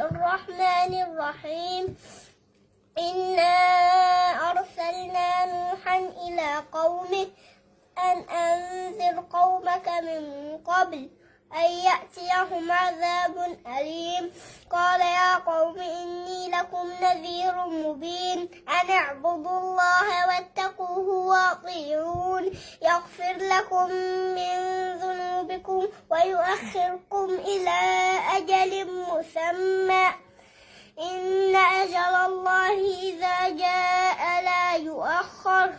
الرحمن الرحيم إنا أرسلنا نوحا إلى قومه أن أنذر قومك من قبل أن يأتيهم عذاب أليم. قال يا قوم إني لكم نذير مبين أن اعبدوا الله واتقوه وأطيعون يغفر لكم من ذنوبكم ويؤخركم إلى أجل مسمى إن أجل الله إذا جاء لا يؤخر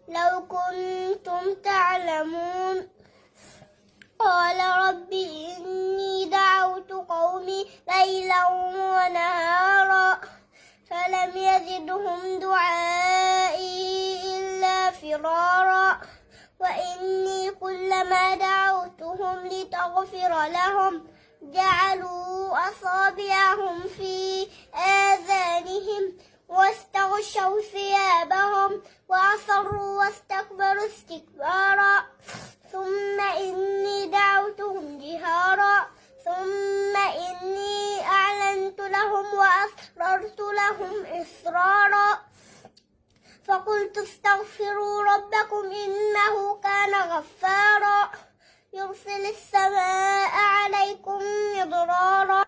لو كنتم تعلمون. قال رب إني دعوت قومي ليلا ونهارا فلم يزدهم دعائي إلا فرارا وإني كلما دعوتهم لتغفر لهم جعلوا أصابعهم في آذانهم واستغشوا ثيابهم وأصروا واستكبروا استكبارا ثم إني دعوتهم جهارا ثم إني أعلنت لهم وأسررت لهم إسرارا فقلت استغفروا ربكم إنه كان غفارا يرسل السماء عليكم مدرارا